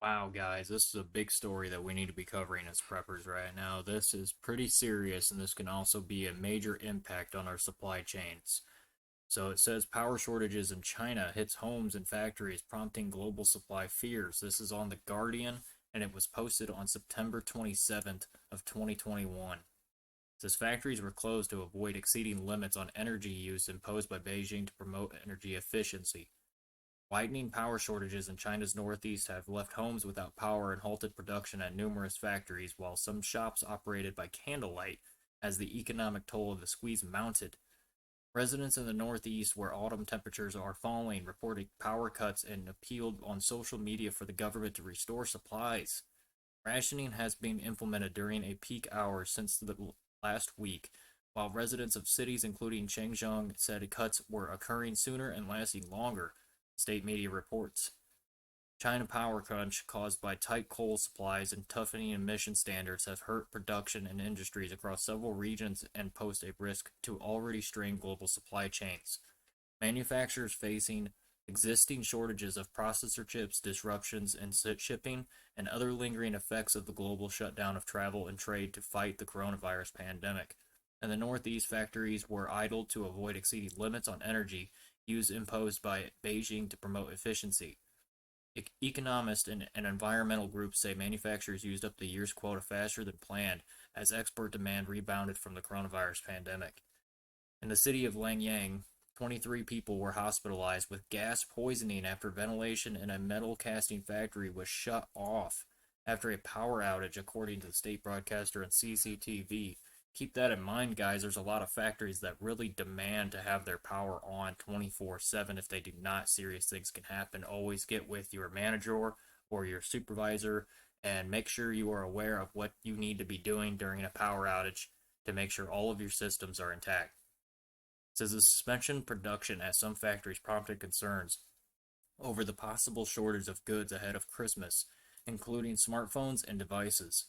Wow, guys, this is a big story that we need to be covering as preppers right now. This is pretty serious, and this can also be a major impact on our supply chains. So it says power shortages in China hits homes and factories, prompting global supply fears. This is on The Guardian, and it was posted on September 27th of 2021. It says factories were closed to avoid exceeding limits on energy use imposed by Beijing to promote energy efficiency. Widening power shortages in China's northeast have left homes without power and halted production at numerous factories, while some shops operated by candlelight as the economic toll of the squeeze mounted. Residents in the northeast, where autumn temperatures are falling, reported power cuts and appealed on social media for the government to restore supplies. Rationing has been implemented during a peak hour since the last week, while residents of cities including Shenzhen said cuts were occurring sooner and lasting longer, state media reports. China power crunch caused by tight coal supplies and toughening emission standards have hurt production and industries across several regions and pose a risk to already strained global supply chains. Manufacturers facing existing shortages of processor chips, disruptions in shipping, and other lingering effects of the global shutdown of travel and trade to fight the coronavirus pandemic. In the Northeast, factories were idled to avoid exceeding limits on energy use imposed by Beijing to promote efficiency. Economists and environmental groups say manufacturers used up the year's quota faster than planned as export demand rebounded from the coronavirus pandemic. In the city of Langyang, 23 people were hospitalized with gas poisoning after ventilation in a metal casting factory was shut off after a power outage, according to the state broadcaster and CCTV. Keep that in mind, guys. There's a lot of factories that really demand to have their power on 24/7. If they do not, serious things can happen. Always get with your manager or your supervisor and make sure you are aware of what you need to be doing during a power outage to make sure all of your systems are intact. It says the suspension production at some factories prompted concerns over the possible shortage of goods ahead of Christmas, including smartphones and devices.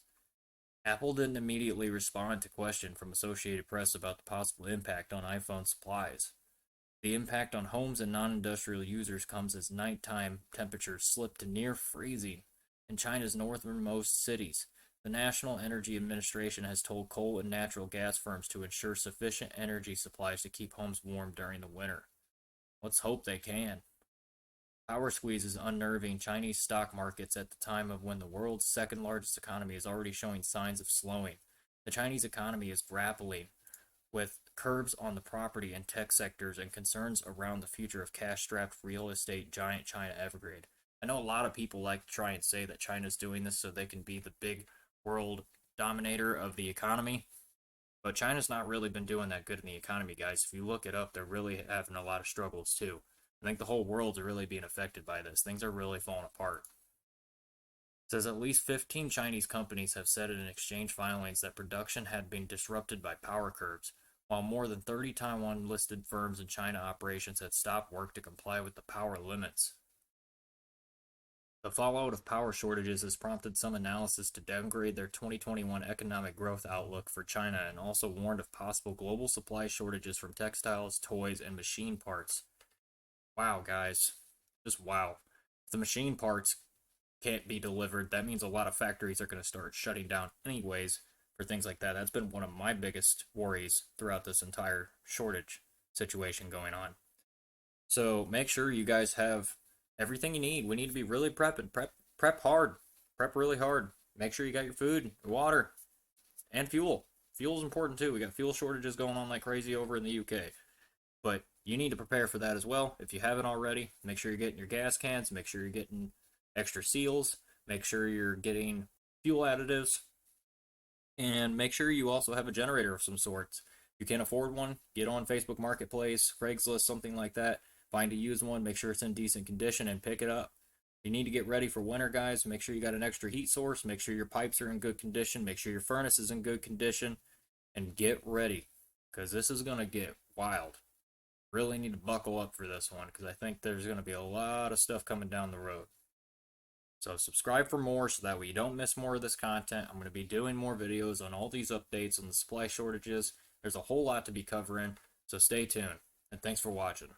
Apple didn't immediately respond to question from Associated Press about the possible impact on iPhone supplies. The impact on homes and non-industrial users comes as nighttime temperatures slip to near freezing in China's northernmost cities. The National Energy Administration has told coal and natural gas firms to ensure sufficient energy supplies to keep homes warm during the winter. Let's hope they can. Power squeeze is unnerving Chinese stock markets at the time of when the world's second largest economy is already showing signs of slowing. The Chinese economy is grappling with curbs on the property and tech sectors and concerns around the future of cash-strapped real estate giant China Evergrande. I know a lot of people like to try and say that China's doing this so they can be the big world dominator of the economy, but China's not really been doing that good in the economy, guys. If you look it up, they're really having a lot of struggles too. I think the whole world's really being affected by this. Things are really falling apart. It says at least 15 Chinese companies have said in exchange filings that production had been disrupted by power curbs, while more than 30 Taiwan listed firms in China operations had stopped work to comply with the power limits. The fallout of power shortages has prompted some analysis to downgrade their 2021 economic growth outlook for China and also warned of possible global supply shortages from textiles, toys, and machine parts. Wow, guys. Just wow. If the machine parts can't be delivered, that means a lot of factories are going to start shutting down anyways for things like that. That's been one of my biggest worries throughout this entire shortage situation going on. So make sure you guys have everything you need. We need to be really prepping. Prep hard. Prep really hard. Make sure you got your food, your water, and fuel. Fuel is important too. We got fuel shortages going on like crazy over in the UK. But you need to prepare for that as well. If you haven't already, make sure you're getting your gas cans, make sure you're getting extra seals, make sure you're getting fuel additives, and make sure you also have a generator of some sorts. If you can't afford one, get on Facebook Marketplace, Craigslist, something like that. Find a used one, make sure it's in decent condition, and pick it up. You need to get ready for winter, guys. Make sure you got an extra heat source, make sure your pipes are in good condition, make sure your furnace is in good condition, and get ready because this is going to get wild. Really need to buckle up for this one because I think there's going to be a lot of stuff coming down the road. So subscribe for more so that way you don't miss more of this content. I'm going to be doing more videos on all these updates on the supply shortages. There's a whole lot to be covering, so stay tuned. And thanks for watching.